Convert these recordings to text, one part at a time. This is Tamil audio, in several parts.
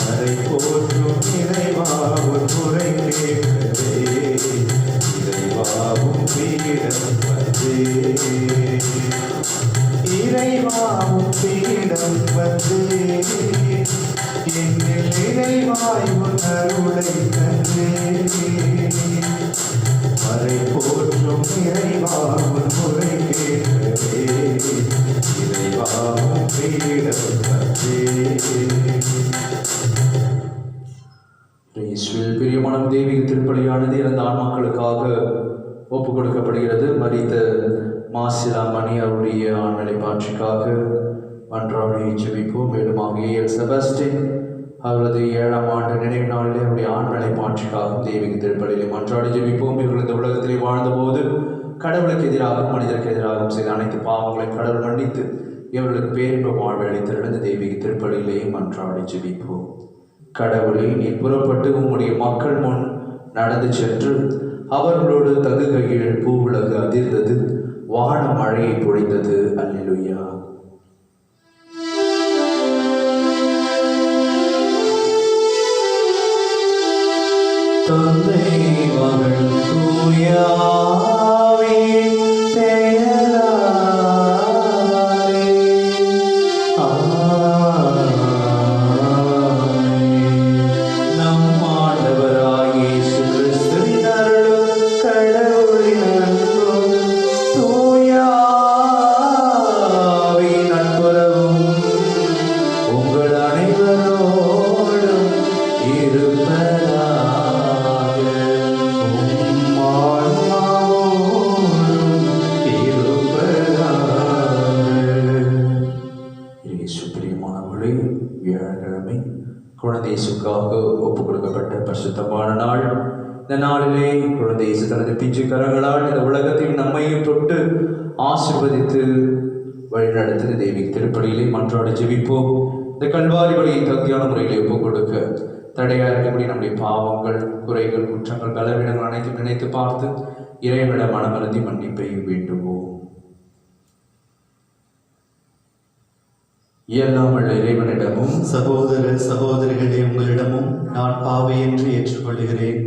அதை போற்றும் இறைவாவும் முறை கேட்கவே இறைவாவும் பீடம் வந்தே இறைவாவும் பீடம் வந்தே என்னில் இறைவாய் உன் அருளை தந்தே அதை போற்றும் இறைவாவும் முறை கேட்கவே இறைவாவும் பீடம் வந்தே. இயேசுவில் பிரியமான தெய்வீக திருப்பலியானது இறந்த ஆன்மாக்களுக்காக ஒப்புக் கொடுக்கப்படுகிறது. மரித்த மாசிலா மணி அவருடைய ஆண்மலை பாட்சிக்காக மன்றாடி ஜெபிப்போம். மேலும் ஆகிய செபஸ்டின் அவரது 7ஆம் ஆண்டு நினைவு நாளிலே அவருடைய ஆண்மலை பாட்சிக்காக தெய்வீக திருப்பலியிலே மன்றாடி ஜெபிப்போம். இவர்கள் இந்த உலகத்திலே வாழ்ந்தபோது கடவுளுக்கு எதிராகவும் மனிதருக்கு எதிராகவும் செய்த அனைத்து பாவங்களையும் கடவுள் மன்னித்து இவர்களுக்கு பேரின்ப வாழ்வை அளித்திருந்த தெய்வீக திருப்பலியிலேயே மன்றாடி ஜெபிப்போம். கடவுளே, நீர் புறப்பட்டு உம்முடைய மக்கள் முன் நடந்து சென்று அவர்களோடு தகுகையில் பூவுலகு அதிர்ந்தது, வான மழையை பொழிந்தது. அல்லேலூயா. தந்தை மகன் தூயாவின் பெயராலே வியாழக்கிழமை குழந்தை இயேசுக்காக ஒப்புக் கொடுக்கப்பட்ட பரிசுத்தமான நாள். இந்த நாளிலே குழந்தை இயேசு தனது பிஞ்சு கரங்களால் இந்த உலகத்தையும் நம்மையும் தொட்டு ஆசீர்வதித்து வழிநடத்தின தெய்வீக திருப்பலியிலே மன்றாடி ஜெபிப்போம். இந்த கல்வாரி வழியை தகுதியான முறையிலே ஒப்புக் கொடுக்க தடையாக இருக்கக்கூடிய நம்முடைய பாவங்கள், குறைகள், குற்றங்கள், பலவீனங்கள் அனைத்தும் நினைத்து பார்த்து இறைவன மனமருந்தி மன்னிப்பை வேண்டுவோம். எல்லாம் உள்ள இறைவனிடமும் சகோதர சகோதரிகளே உங்களிடமும் நான் பாவி என்று ஏற்றுக்கொள்கிறேன்.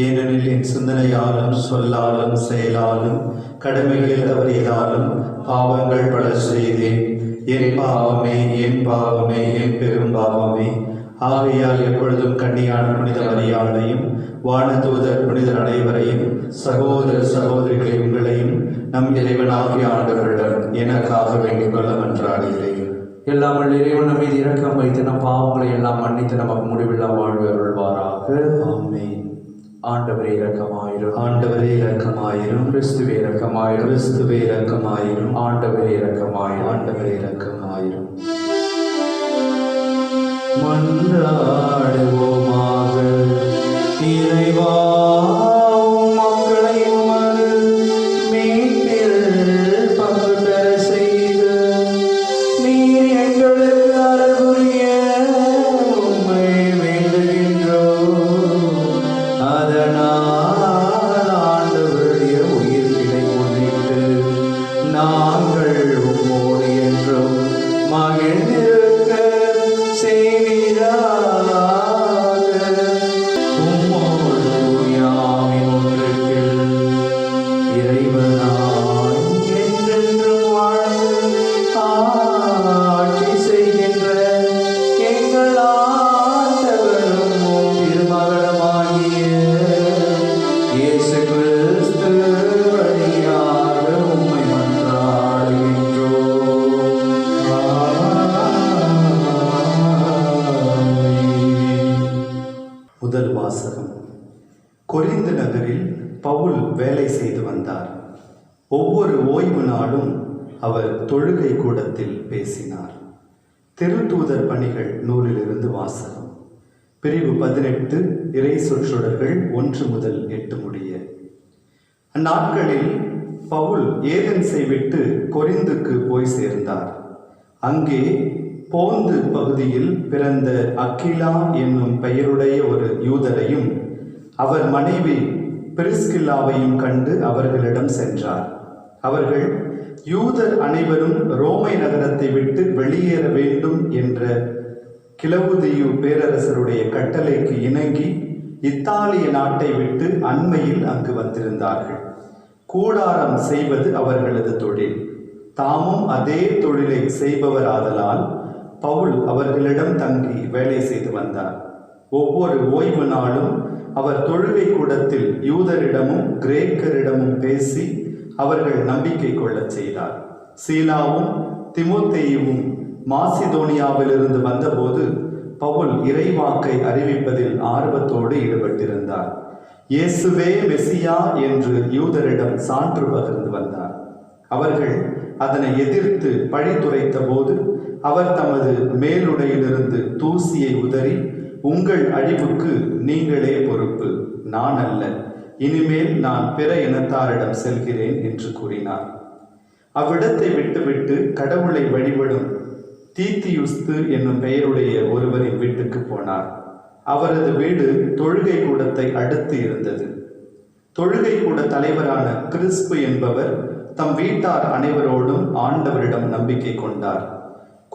ஏனெனில் என் சிந்தனையாலும் சொல்லாலும் செயலாலும் கடமைகள் தவறியதாலும் பாவங்கள் பல செய்தேன். என் பாவமே என் பாவமே என் பெரும் பாவமே. ஆகையால் எப்பொழுதும் கன்னியான புனித மரியாதையும் வானதூதர் புனிதர் அனைவரையும் சகோதர சகோதரிகளை உங்களையும் நம் இறைவனாகிய ஆண்டவரிடம் எனக்காக வேண்டிக் கொள்ள மன்றாடுகிறேன். எல்லாம் இறைவன் நம் மீது இரக்கம் வைத்து நம் பாவங்களை எல்லாம் மன்னித்து நமக்கு முடிவில்லா வாழ்வு அருள்வாராக. ஆமென். ஆண்டவரே இரக்கமாயிரும். ஆண்டவரே இரக்கமாயிரும். கிறிஸ்துவே இரக்கமாயிரும். கிறிஸ்துவே இரக்கமாயிரும். ஆண்டவரே இரக்கமாயிரும். ஆண்டவரே இரக்கமாயிரும். மன்றாடுவோமாக. இறைவா, மக்களை உமது மீட்பில் பங்கு பெற செய்து நீர் எங்களுக்கு அருள் புரிய உம்மை வேண்டுகின்றோம். அதனால் ஆண்டவருடைய உயிர்ப்பினை முன்னிட்டு நாங்கள் உம்மோடு என்றும் மகிழ்ந்திருக்க செய்வீராக. உம்மோடு தூயாவின் ஒன்றுக்கில் இறைவனாய் என்றென்றும் வாழ்ந்து ஆட்சி செய்கின்ற எங்கள் ஆண்டவரும் திருமகனுமாகிய இயேசு கிறிஸ்து வழியாக உம்மை மன்றாடுகின்றோம். முதல் வாசகம். கொரிந்து நகரில் பவுல் வேலை செய்து வந்தார். ஒவ்வொரு ஓய்வு நாளும் அவர் தொழுகை கூடத்தில் பேசினார். திருத்தூதர் பணிகள் நூலிலிருந்து வாசகம். பிரிவு 18, இறை சொற்றொடர்கள் 1 முதல் 8 முடிய. அந்நாட்களில் பவுல் ஏதென்ஸை விட்டு கொரிந்துக்கு போய் சேர்ந்தார். அங்கே போந்து பகுதியில் பிறந்த அக்கிலா என்னும் பெயருடைய ஒரு யூதரையும் அவர் மனைவி பிரிஸ்கில்லாவையும் கண்டு அவர்களிடம் சென்றார். அவர்கள் யூதர் அனைவரும் ரோமை நகரத்தை விட்டு வெளியேற வேண்டும் என்ற கிளவுதியு பேரரசருடைய கட்டளைக்கு இணங்கி இத்தாலிய நாட்டை விட்டு அண்மையில் அங்கு வந்திருந்தார்கள். கூடாரம் செய்வது அவர்களது தொழில். தாமும் அதே தொழிலை செய்பவராதலால் பவுல் அவர்களிடம் தங்கி வேலை செய்து வந்தார். ஒவ்வொரு ஓய்வு நாளும் அவர் தொழுகை கூடத்தில் யூதரிடமும் கிரேக்கரிடமும் பேசி அவர்கள் நம்பிக்கை கொள்ளச் செய்தார். சீலாவும் திமோத்தேயுவும் மாசிதோனியாவிலிருந்து வந்தபோது பவுல் இறைவாக்கை அறிவிப்பதில் ஆர்வத்தோடு ஈடுபட்டிருந்தார். இயேசுவே மெசியா என்று யூதரிடம் சான்று பகிர்ந்து வந்தார். அவர்கள் அதனை எதிர்த்து பழித்துரைத்த போது அவர் தமது மேலுடையிலிருந்து தூசியை உதறி, உங்கள் அழிவுக்கு நீங்களே பொறுப்பு, நான் அல்ல. இனிமேல் நான் பிற இனத்தாரிடம் செல்கிறேன் என்று கூறினார். அவ்விடத்தை விட்டுவிட்டு கடவுளை வழிபடும் தீத்தியுஸ்து என்னும் பெயருடைய ஒருவரின் வீட்டுக்கு போனார். அவரது வீடு தொழுகை கூடத்தை அடுத்து இருந்தது. தொழுகை கூட தலைவரான கிறிஸ்பு என்பவர் தம் வீட்டார் அனைவரோடும் ஆண்டவரிடம் நம்பிக்கை கொண்டார்.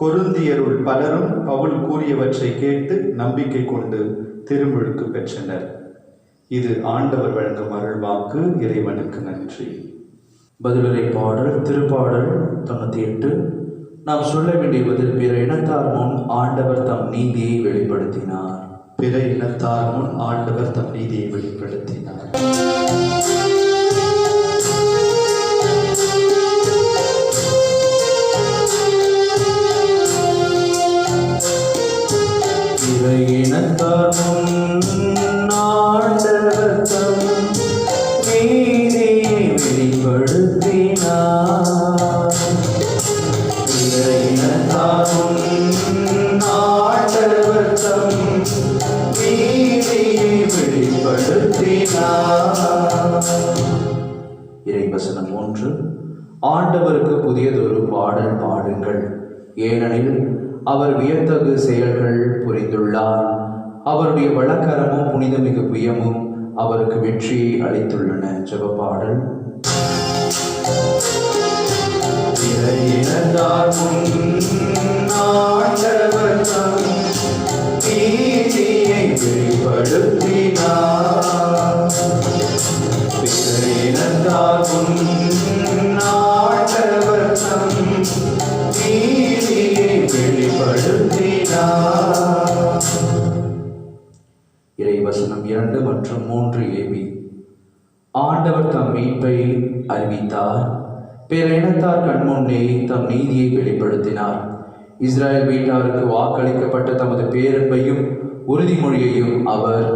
கொருந்தியருள் பலரும் பவுல் கூறியவற்றை கேட்டு நம்பிக்கை கொண்டு திருமுழுக்கு பெற்றனர். இது ஆண்டவர் வழங்கும் அருள்வாக்கு. இறைவனுக்கு நன்றி. பதிலுரை பாடல் திருப்பாடல் 98. நாம் சொல்ல வேண்டிய பதில்: பிற இனத்தார் முன் ஆண்டவர் தம் நீதியை வெளிப்படுத்தினார். பிற இனத்தார் முன் ஆண்டவர் தம் நீதியை வெளிப்படுத்தினார். பிற இனத்தார் முன் ஆண்டவர் தம் நீதியை வெளிப்படுத்தினார். இறைவசனம் 1. ஆண்டவருக்கு புதியதொரு பாடல் பாடுங்கள், ஏனெனில் அவர் வியத்தகு செயல்கள் புரிந்துள்ளார். அவருடைய வழக்கரமும் புனிதமிகு புயமும் அவருக்கு வெற்றியை அளித்துள்ளன. ஜெபப்பாடல். ஆண்டவர் தம் நீதியை வெளிப்படுத்தினார். ஆண்டவர் தம் நீதியை வெளிப்படுத்தினார். இறைவசனம் 2 மற்றும் 3 AB. ஆண்டவர் தம் மீட்பை அறிவித்தார். பிற இனத்தார் கண்முன்னே தம் நீதியை வெளிப்படுத்தினார். இஸ்ரேல் வீட்டாருக்கு வாக்களிக்கப்பட்ட தமது பேரன்பையும் உறுதிமொழியையும் அவர்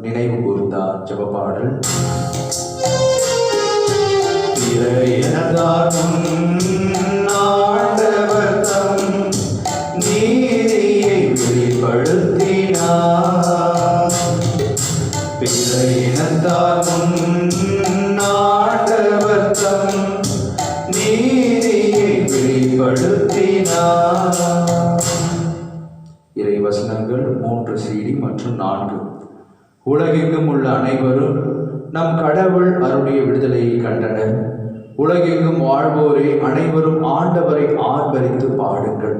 நினைவு கூர்ந்தார். ஜெபப்பாடல். பிற இனத்தார் ஆண்டவர் தம் நீதியை வெளிப்படுத்தினார். பிற இனத்தார் ஆண்டவர் தம் நீதியை வெளிப்படுத்தினார். இறைவசனங்கள் 3 CD மற்றும் 4. உலகெங்கும் உள்ள அனைவரும் நம் கடவுள் அருளிய விடுதலையை கண்டனர். உலகெங்கும் வாழ்வோரே அனைவரும் ஆண்டவரை ஆர்ப்பரித்து பாடுங்கள்,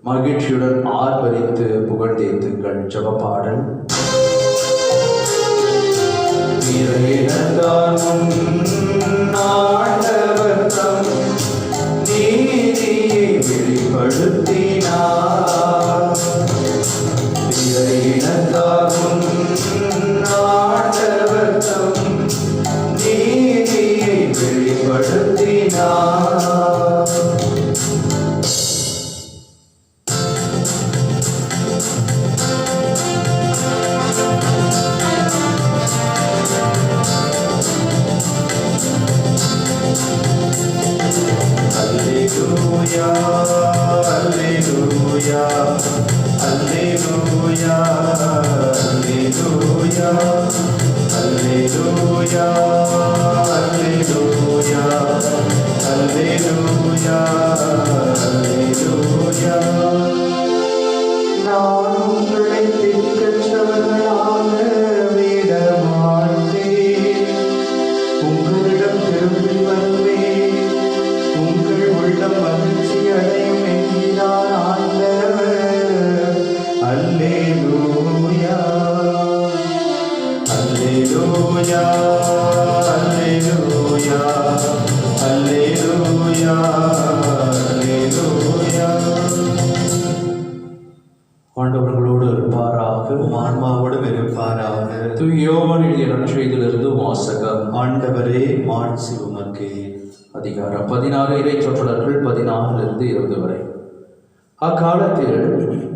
மகிழ்ச்சியுடன் ஆர்ப்பரித்து புகழ்ந்தேத்துங்கள். ஜெபப்பாடல். ஆண்டவர் தம் நீதியை வெளிப்படுத்தினார். பிற இனத்தார் ஆண்டவர் தம் நீதியை வெளிப்படுத்தினார். Alleluia, alleluia, alleluia, alleluia, alleluia, alleluia, alleluia, alleluia. நான் உங்களை திக்கற்றவர்களாக விட மாட்டேன். உங்களிடம் திரும்பி வருவேன். உங்கள் உள்ளம் மகிழ்ச்சி அடையும் என்கிறார் ஆண்டவர். அல்லேலூயா. ஆண்டவர்களோடு இருப்பாராக. ஆன்மாவோடும் இருப்பாராக. தூய யோவான் எழுதிய நற்செய்தியிலிருந்து வாசகம். ஆண்டவரே மாட்சி உமக்கே. அதிகாரம் 16 இறை சொற்றொடர்கள் 16 20 வரை. அக்காலத்தில்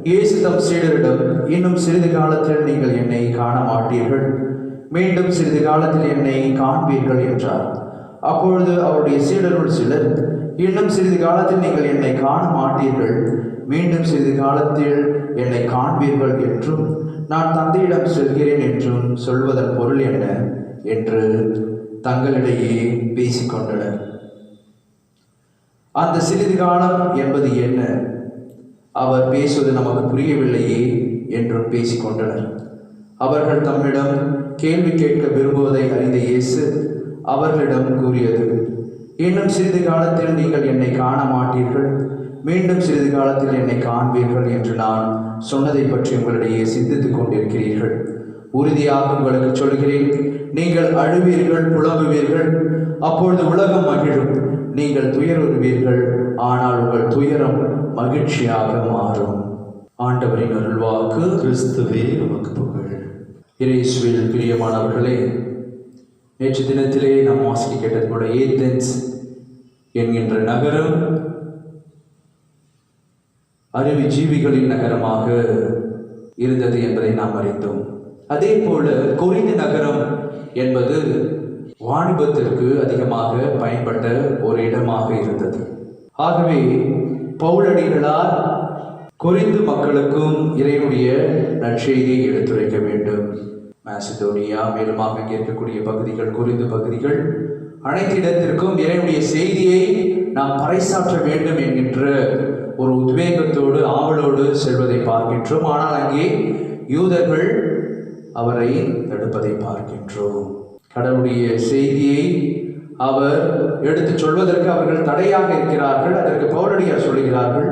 இயேசு தம் சீடரிடம், இன்னும் சிறிது காலத்தில் நீங்கள் என்னை காண மாட்டீர்கள், மீண்டும் சிறிது காலத்தில் என்னை காண்பீர்கள் என்றார். அப்பொழுது அவருடைய சீடருள் சிலர், இன்னும் சிறிது காலத்தில் நீங்கள் என்னை காண மாட்டீர்கள், மீண்டும் சிறிது காலத்தில் என்னை காண்பீர்கள் என்றும், நான் தந்தையிடம் செல்கிறேன் என்றும் சொல்வதன் பொருள் என்ன என்று தங்களிடையே பேசிக்கொண்டனர். அந்த சிறிது காலம் என்பது என்ன? அவர் பேசுவது நமக்கு புரியவில்லையே என்றும் பேசிக்கொண்டனர். அவர்கள் தம்மிடம் கேள்வி கேட்க விரும்புவதை அறிந்த இயேசு அவர்களிடம் கூறியது, இன்னும் சிறிது காலத்தில் நீங்கள் என்னை காண மாட்டீர்கள், மீண்டும் சிறிது காலத்தில் என்னை காண்பீர்கள் என்று நான் சொன்னதை பற்றி உங்களிடையே சிந்தித்துக் கொண்டிருக்கிறீர்கள். உறுதியாக உங்களுக்கு சொல்கிறேன், நீங்கள் அழுவீர்கள், புலம்புவீர்கள், அப்பொழுது உலகம் மகிழும். நீங்கள் துயருவீர்கள், ஆனால் உங்கள் துயரம் மகிழ்ச்சியாக மாறும். ஆண்டவரின் அருள்வாக்கு. கிறிஸ்துவே உமக்கு புகழ். இயேசுவில் பிரியமானவர்களே, நேற்று தினத்திலே நாம் வாசிக்க கேட்டது போல ஏதென்ஸ் என்கின்ற நகரம் அருவி ஜீவிகளின் நகரமாக இருந்தது என்பதை நாம் அறிந்தோம். அதே போல கொரிந்து நகரம் என்பது வாணிபத்திற்கு அதிகமாக பயன்பட்ட ஒரு இடமாக இருந்தது. ஆகவே பவுலடிகளார் கொரிந்து மக்களுக்கும் இறைவனுடைய நற்செய்தியை எடுத்துரைக்க வேண்டும். மாசிடோனியா, மேலுமாக இங்கே இருக்கக்கூடிய பகுதிகள், கொரிந்து பகுதிகள், அனைத்து இடத்திற்கும் இறைவனுடைய செய்தியை நாம் பறைசாற்ற வேண்டும் என்கின்ற ஒரு உத்வேகத்தோடு ஆவலோடு செல்வதை பார்க்கின்றோம். ஆனால் அங்கே யூதர்கள் அவரை தடுப்பதை பார்க்கின்றோம். கடவுளுடைய செய்தியை அவர் எடுத்து சொல்வதற்கு அவர்கள் தடையாக இருக்கிறார்கள். அதற்கு பவுலடியார் சொல்கிறார்கள்,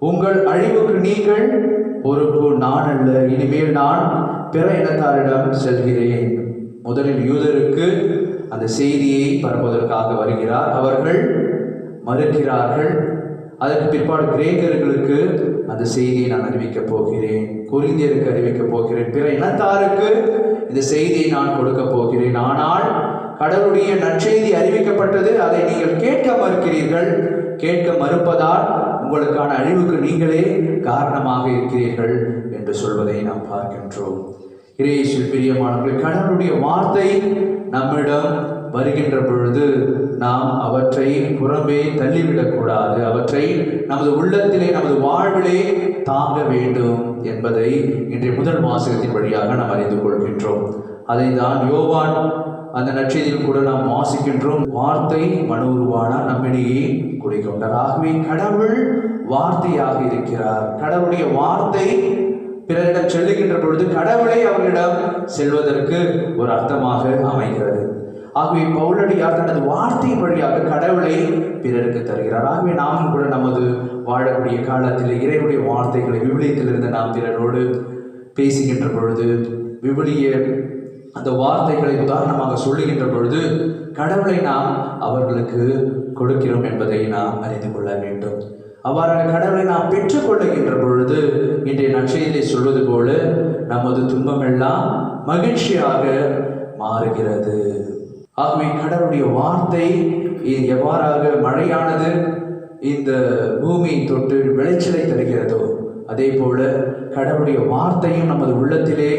உங்கள் அழிவுக்கு நீங்கள் பொறுப்பு, நான் அல்ல. இனிமேல் நான் பிற இனத்தாரிடம் செல்கிறேன். முதலில் யூதருக்கு அந்த செய்தியை பரப்புவதற்காக வருகிறார். அவர்கள் மறுக்கிறார்கள். அதற்கு பிற்பாடு கிரேக்கர்களுக்கு அந்த செய்தியை நான் அறிவிக்கப் போகிறேன், கொரிந்தியருக்கு அறிவிக்கப் போகிறேன், பிற இனத்தாருக்கு இந்த செய்தியை நான் கொடுக்க போகிறேன். ஆனால் கடவுளுடைய நற்செய்தி அறிவிக்கப்பட்டது, அதை நீங்கள் கேட்க மறுக்கிறீர்கள். கேட்க மறுப்பதால் உங்களுக்கான அழிவுக்கு நீங்களே காரணமாக இருக்கிறீர்கள் என்று சொல்வதை நாம் பார்க்கின்றோம். இயேசுவில் பிரியமானவர்களே, கடவுளுடைய வார்த்தை நம்மிடம் வருகின்ற பொழுது நாம் அவற்றை புறம்பே தள்ளிவிடக்கூடாது. அவற்றை நமது உள்ளத்திலே, நமது வாழ்விலே தாங்க வேண்டும் என்பதை இன்றைய முதல் வாசகத்தின் வழியாக நாம் அறிந்து கொள்கின்றோம். அதை தான் யோவான் அந்த நற்செய்தியில் கூட நாம் வாசிக்கின்றோம். வார்த்தை மனு உருவானார், நம்மிடையே குடிக்கொண்டார். ஆகவே கடவுள் வார்த்தையாக இருக்கிறார். கடவுளுடைய வார்த்தை பிறரிடம் செல்லுகின்ற பொழுது கடவுளை அவர்களிடம் செல்வதற்கு ஒரு அர்த்தமாக அமைகிறது. ஆகவே பவுலடியார் தனது வார்த்தையின் வழியாக கடவுளை பிறருக்கு தருகிறார். ஆகவே நாமும் கூட நமது வாழக்கூடிய காலத்தில் இறைவனுடைய வார்த்தைகளை விவிலியத்திலிருந்து நாம் பிறரோடு பேசுகின்ற பொழுது, விவிலிய அந்த வார்த்தைகளை உதாரணமாக சொல்லுகின்ற பொழுது கடவுளை நாம் அவர்களுக்கு கொடுக்கிறோம் என்பதை நாம் அறிந்து கொள்ள வேண்டும். அவ்வாறாக கடவுளை நாம் பெற்றுக்கொள்ளுகின்ற பொழுது இன்றைய நற்செய்தியை சொல்வது போல நமது துன்பமெல்லாம் மகிழ்ச்சியாக மாறுகிறது. ஆகவே கடவுளுடைய வார்த்தை எவ்வாறாக மழையானது இந்த பூமியை தொட்டு விளைச்சலை தருகிறதோ, அதே போல கடவுளுடைய வார்த்தையும் நமது உள்ளத்திலே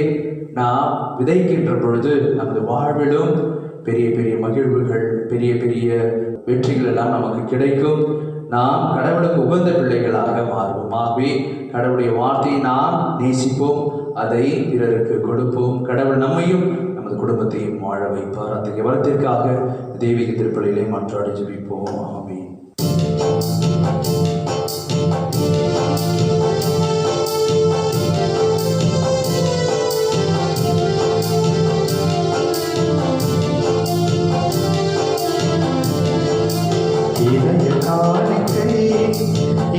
நாம் விதைக்கின்ற பொழுது நமது வாழ்விலும் பெரிய பெரிய மகிழ்வுகள், பெரிய பெரிய வெற்றிகள் எல்லாம் நமக்கு கிடைக்கும். நாம் கடவுளுக்கு உகந்த பிள்ளைகளாக மாறுவோம். ஆகவே கடவுளுடைய வார்த்தையை நாம் நேசிப்போம், அதை பிறருக்கு கொடுப்போம். கடவுள் நம்மையும் நமது குடும்பத்தையும் வாழ வைப்பார். அந்த வரத்திற்காக தெய்வீக திருப்பலியிலே மன்றாடி ஜெபிப்போம். ஆமென். காணிக்கை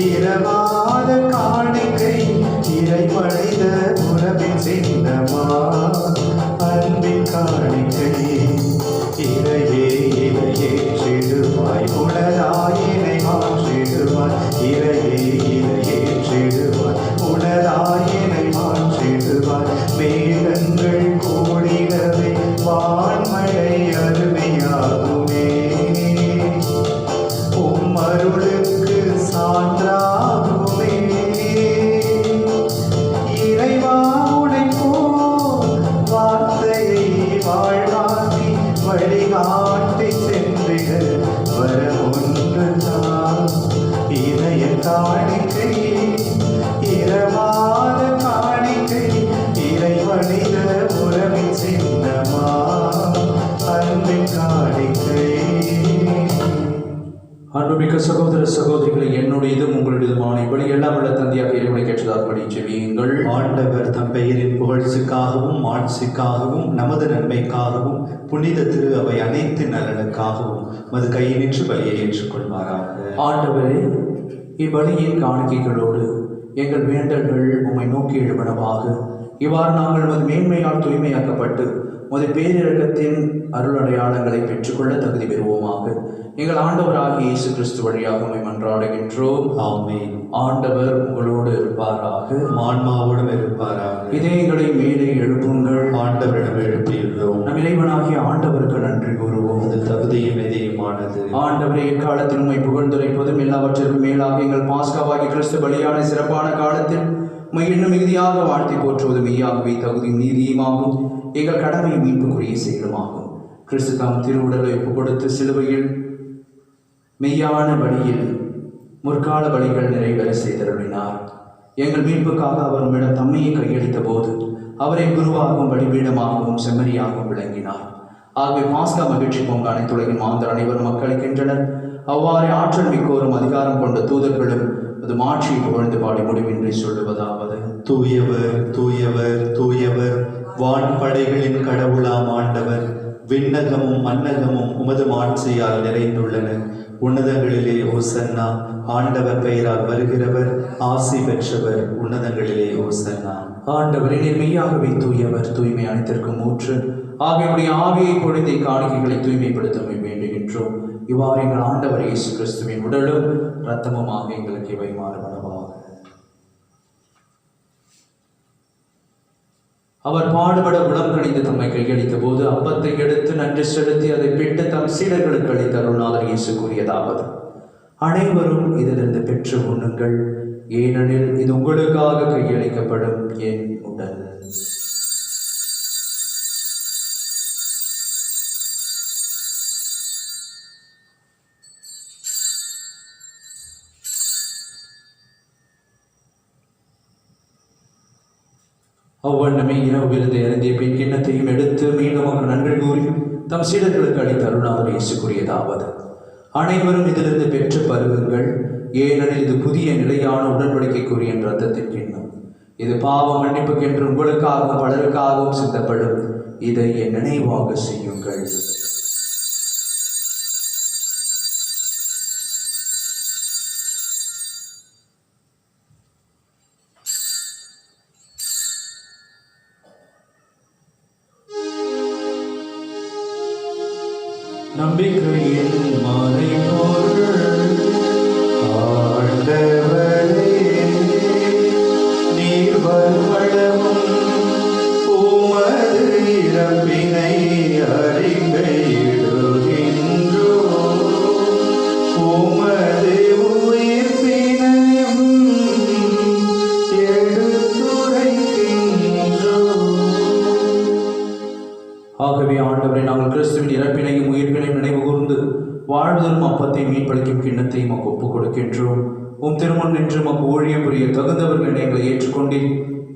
இரவாத காணிக்கை இறை படைத உறவின் சின்னமா அன்பின் காணிக்கை இறையே இதையேற்றிடுவாய் உலதாயினை மாற்றிடுவாய் இறையே இதையேற்றிடுவாய் உலதாயினை அன்புமிக்க சகோதர சகோதரிகளை, என்னுடையதும் உங்களுடையதுமான இப்படி எல்லாம் உள்ள தந்தையாக இறைவனை கேட்டதாற்படி செவியுங்கள். ஆண்டவர் தம் பெயரின் புகழ்ச்சிக்காகவும் ஆட்சிக்காகவும் நமது நன்மைக்காகவும் புனித திரு அவை அனைத்து நலனுக்காகவும் மது கையினின்று பலியை ஏற்றுக்கொள்வாராக. ஆண்டவரே, இப்பலியின் காணிக்கைகளோடு எங்கள் வேண்டல்கள் உம்மை நோக்கி எழுபனவாக. இவ்வாறு நாங்கள் மது மேன்மையால் தூய்மையாக்கப்பட்டு மது பேரிரக்கத்தின் அருளடையாளங்களை பெற்றுக்கொள்ள தகுதி பெறுவோமாக. எங்கள் ஆண்டவராகிய இயேசு கிறிஸ்து வழியாக உம்மை மன்றாடுகின்றோம். ஆமென். ஆண்டவர் உங்களோடு இருப்பாராக, ஆன்மாவோடும் இருப்பாராக. இதயங்களை மேலே எழுப்புங்கள். ஆண்டவரிடம் எழுப்பியுள்ளோம். நம் இறைவனாகிய ஆண்டவருக்கு நன்றி கூறுவோம். அது தகுதியும் எதையுமானது. ஆண்டவரே, எக்காலத்தில் உம்மை புகழ்ந்துரைப்பதும் எல்லாவற்றிற்கும் மேலாக எங்கள் பாஸ்காவாகிய கிறிஸ்து பலியான சிறப்பான காலத்தில் உம்மை இன்னும் மிகுதியாக வாழ்த்தி போற்றுவதும் மெய்யாகவே தகுதியும் நீதியுமாகும். எங்கள் கடமை மீட்புக்குரிய செயலுமாகும். கிறிஸ்து தாம் திருவுடலை ஒப்புக் கொடுத்து சிலுவையில் மெய்யான வழியில் முற்கால வழிகள் நிறைவேற செய்தருளினார். எங்கள் மீட்புக்காக அவர் உம்மிடம் தம்மையை கையளித்த போது அவரை குருவாகவும் பலிபீடமாகவும் செம்மறியாகவும் விளங்கினார். ஆகவே பாஸ்கா மகிழ்ச்சி பொங்க அனைத்துலகின் மாந்தர் அனைவரும் மக்களிக்கின்றனர். அவ்வாறே ஆற்றல் மிக்கோரும் அதிகாரம் கொண்ட தூதர்களும் அது மாட்சியை புகழ்ந்து பாடி முடிவின்றி சொல்லுவதாவது: தூயவர் தூயவர் தூயவர், வான்படைகளின் கடவுளாம் ஆண்டவர். விண்ணகமும் மன்னகமும் உமது ஆட்சியால் நிறைந்துள்ளன. உன்னதங்களிலே ஓசன்னா. ஆண்டவர் பெயரால் வருகிறவர் ஆசி பெற்றவர். உன்னதங்களிலே ஓசன்னா. ஆண்டவரின் மெய்யாகவே தூயவர், தூய்மை அனைத்திற்கும் ஊற்று. ஆகியோருடைய ஆவியை பொழுதை காணிக்கைகளை தூய்மைப்படுத்த வேண்டுகின்றோம். இவ்வாறு எங்கள் ஆண்டவர் இயேசு கிறிஸ்துவின் உடலும் இரத்தமுமாக எங்களுக்கு இவை மாறுபடவாக. அவர் பாடுபட உளம் கணிந்து தம்மை கையளித்த போது அப்பத்தை எடுத்து நன்றி செலுத்தி அதை பிட்டு தம் சீடர்களுக்கு அளித்த அருள்நாதர் இயேசு கூறியதாவது: அனைவரும் இதிலிருந்து பெற்று உண்ணுங்கள், ஏனெனில் இது உங்களுக்காக கையளிக்கப்படும் என் உடல். அவ்வண்ணமே இரவு விருந்தை அருந்திய பின் கிண்ணத்தையும் எடுத்து மீண்டும் அவர் நன்றி கூறி தம் சீடர்களுக்கு அளித்த அருள்நாதர் இயேசு கூறியதாவது: அனைவரும் இதிலிருந்து பெற்று பருகுங்கள், ஏனெனில் இது புதிய நிலையான உடன்படிக்கைக்குரிய என் இரத்தத்தின் கிண்ணம். இது பாவ மன்னிப்புக்கென்று உங்களுக்காகவும் பலருக்காகவும் சிந்தப்படும். இதை என் நினைவாக செய்யுங்கள். நம்பிக்கையின் மறைபொருள் ஆண்டவரே, நீர் வருவளவும் உமது இறப்பினை அறிக்கையிடுகின்றோம். உமது உயிர்ப்பினையும் எடுத்துரைக்கின்றோம். ஆகவே ஆண்டவரை, நாங்கள் கிறிஸ்துவின் இறப்பினையும் உயிர்ப்பினையும் நினைவு கூர்ந்து வாழ்வதலும் அப்பத்தை மீன்பளிக்கும் கிண்ணத்தையும் மக்கு ஒப்புக் கொடுக்கின்றோம். உம் திருமண் நின்று மக்கு ஊழியம் புரிய தகுந்தவர்கள் எங்களை ஏற்றுக்கொண்டீர்.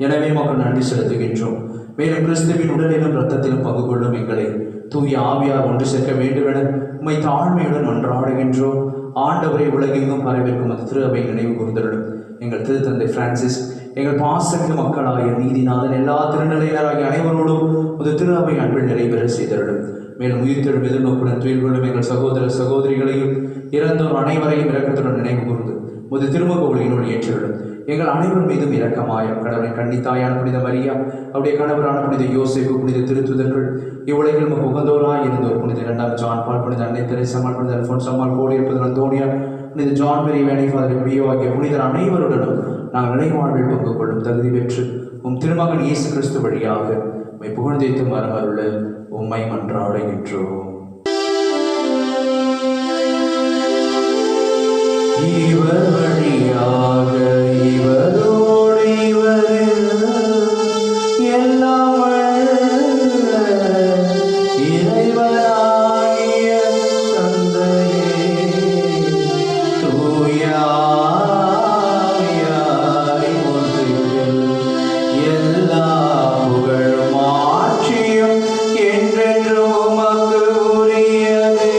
எனவே மக்கள் நன்றி செலுத்துகின்றோம். மேலும் கிறிஸ்துவின் உடலிலும் இரத்தத்திலும் பங்கு கொள்ளும் எங்களை தூய ஆவியார் ஒன்று சேர்க்க வேண்டுமென உம்மை தாழ்மையுடன் மன்றாடுகின்றோம். ஆண்டவரை உலகெங்கும் பரவிருக்கும் அது திரு அவை நினைவு கூர்ந்தருளும். எங்கள் திருத்தந்தை பிரான்சிஸ், எங்கள் பாசமிகு மக்களாகிய நீதிநாதன், எல்லா திருநிலையினராகிய அனைவரோடும் ஒரு திரு அவை அன்பில் நிறைவேற செய்தருளும். மேலும் உயிர்த்தெழும் எதிர்நோக்குடன் துயில் கொள்ளும் எங்கள் சகோதர சகோதரிகளையும் இறந்தோர் அனைவரையும் இரக்கத்துடன் நினைவு கூர்ந்து முது திருமுக ஒளியினோடு ஏற்றிருளும். எங்கள் அனைவர் மீதும் இரக்கமாயம். கடவுளின் கன்னித்தாயான புனித மரியா, அவருடைய கணவரான புனித யோசேப்பு, புனித திருத்துதர்கள், இவ்வுலகில் நமக்கு உகந்தோராய் இருந்தோர் புனித 2ஆம் ஜான் பால், புனித அன்னை தெரேசாமால், புனித அல்போன்சாமால், கோடியிருப்பது அந்தோனியா, புனித ஜான் மேரி வேணை, ஃபாதர் பிரியோ ஆகிய புனிதர் அனைவருடனும் நாங்கள் நிலைவாழ்வில் பங்கு கொள்ளும் தகுதி பெற்று உம் திருமகன் இயேசு கிறிஸ்து வழியாக உம்மை புகழ்ந்தேத்து மரமருள உம்மை மன்றாடுகின்றோம். இவர் வழியாக இவரோடு இவரில் எல்லாம் வல்ல இறைவனாகிய தந்தையே, தூய ஆவியாரின் ஒன்றிப்பில் எல்லா புகழும் ஆட்சியும் என்றென்றும் உமக்கு உரியதே.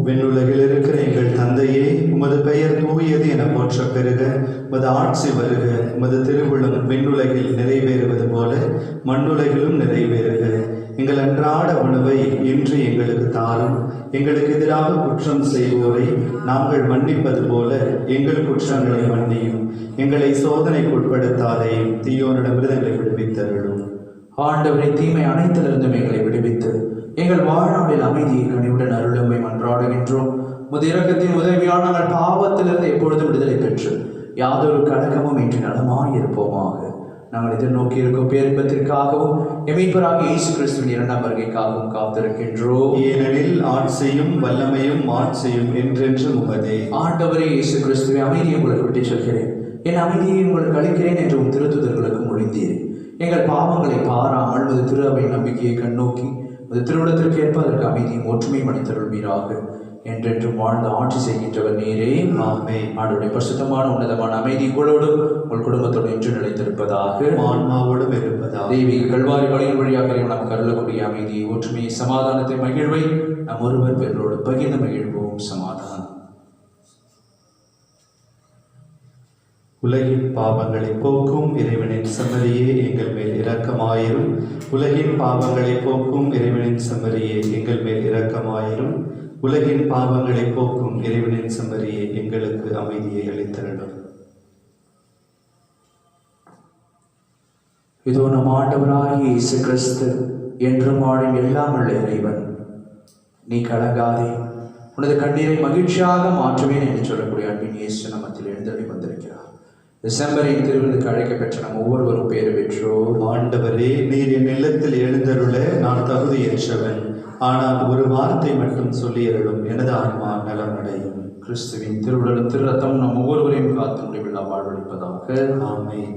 விண்ணுலகில் இருக்கிற எங்கள் தந்தையே, உமது பெயர் தூயது என போற்றப் பெறுக. உமது ஆட்சி வருக. உமது திருவுளம் விண்ணுலகில் நிறைவேறுவது போல மண்ணுலகிலும் நிறைவேறுக. எங்கள் அன்றாட உணவை இன்று எங்களுக்கு தாரும். எங்களுக்கு எதிராக குற்றம் செய்வோரை நாங்கள் மன்னிப்பது போல எங்கள் குற்றங்களை மன்னியும். எங்களை சோதனைக்கு உட்படுத்தாதையும், தீயோனிடமிருந்து எங்களை விடுவித்தருளும். ஆண்டவரை தீமை அனைத்திலிருந்தும் எங்களை விடுவித்து எங்கள் வாழ்நாளில் அமைதியை கனிவுடன் அருளுமை மன்றாடுகின்றோம். முது இரக்கத்தின் உதவியால் நாங்கள் பாவத்திலிருந்து எப்பொழுதும் விடுதலை பெற்று யாதொரு கலக்கமும் இன்று நலமாயிருப்போமாக. நாங்கள் எதிர்நோக்கி இருக்கும் பேரின்பத்திற்காகவும் எமீட்பராக இயேசு கிறிஸ்துவின் இரண்டாம் வருகைக்காகவும் காத்திருக்கின்றோம். ஏனெனில் ஆட்சியும் வல்லமையும் மாட்சியும் என்றென்றும் உமதே. ஆண்டவரே இயேசு கிறிஸ்துவை அமைதியை உங்களுக்கு விட்டுச் சொல்கிறேன், என் அமைதியை உங்களுக்கு அளிக்கிறேன் என்று உம் திருத்துதர்களுக்கு மொழிந்தீர். எங்கள் பாவங்களை பாராமல் முது திரு அவை நம்பிக்கையை கண்ணோக்கி முது திருவிடத்திற்கு ஏற்ப அதற்கு அமைதியும் ஒற்றுமையும் அளித்தருள்வீராக. என்றென்றும் வாழ்ந்து ஆட்சி செய்கின்றவர் நீரே. ஆமென். ஆண்டவருடைய பரிசுத்தமான உன்னதமான அமைதி உங்களோடும் உங்கள் குடும்பத்தோடு என்று நிலைத்திருப்பதாக, ஆன்மாவோடும் இருப்பதாக. தெய்வீக கல்வாரி வழியின் வழியாக நாம் கருளக்கூடிய அமைதியை, ஒற்றுமையை, சமாதானத்தை, மகிழ்வை நாம் ஒருவர் பெற்றோடு பகிர்ந்து மகிழ்வோம். சமாதானம். உலகின் பாவங்களை போக்கும் இறைவனின் செம்மறியே எங்கள் மேல் இரக்கமாயிரும். உலகின் பாவங்களை போக்கும் இறைவனின் செம்மறியே எங்கள் மேல் இரக்கமாயிரும். உலகின் பாவங்களை போக்கும் இறைவனின் செம்மறியே எங்களுக்கு அமைதியை அளித்தருளும். இதோ நம் ஆண்டவராகிய இயேசு கிறிஸ்து என்றும் வாழும் எல்லாம் உள்ள இறைவன், நீ கலங்காதே, உனது கண்ணீரை மகிழ்ச்சியாக மாற்றுவேன் என்று சொல்லக்கூடிய அன்பின் இயேசு நமத்தில் எழுந்தருளி வந்திருக்கிறார். டிசம்பரின் திருவிழுக்கு அழைக்கப்பெற்ற நம் ஒவ்வொருவரும் பேறு பெற்றோர். ஆண்டவரே, நீர் என் இல்லத்தில் எழுந்தருள நான் தகுதியற்றவன். ஆனால் ஒரு வார்த்தை மட்டும் சொல்லியருளும், எனது ஆன்மா நலமடையும். கிறிஸ்துவின் திருவுடலும் திரு ரத்தம் நம் ஒவ்வொருவரையும் காத்து முடிவில்லா வாழ்வளிப்பதாக. ஆமென்.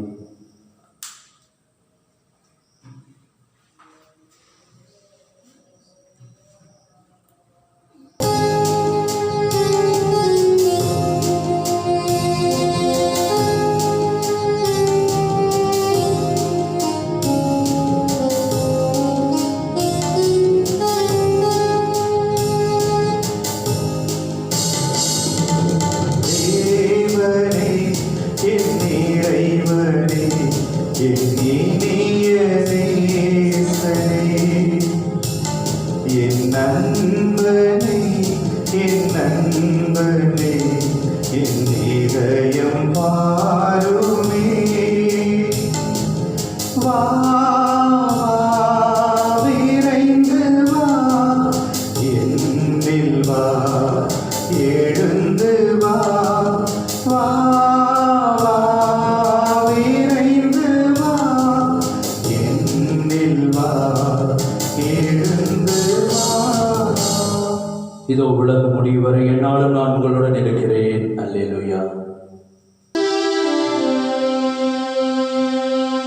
இதோ உலக முடிவு வரை என்னாலும் நான் உங்களுடன் இருக்கிறேன். அல்லேலூயா.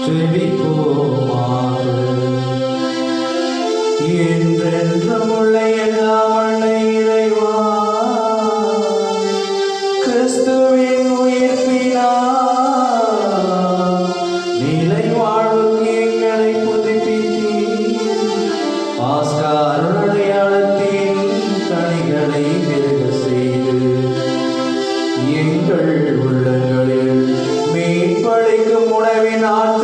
ஜெபிப்போமாக. என்றென்றும் உள்ள எல்லாம் வல்ல இறைவா, கிறிஸ்துவின் உயிர்ப்பினால் நிலை வாழ்வுக்கு எங்களை புதுப்பித்தீர். பாஸ்கா அருளடையாளத்தின் கனிகளை பெருக செய்து எங்கள் உள்ளங்களில் மீட்பளிக்கும் உணவின் ஆற்றல்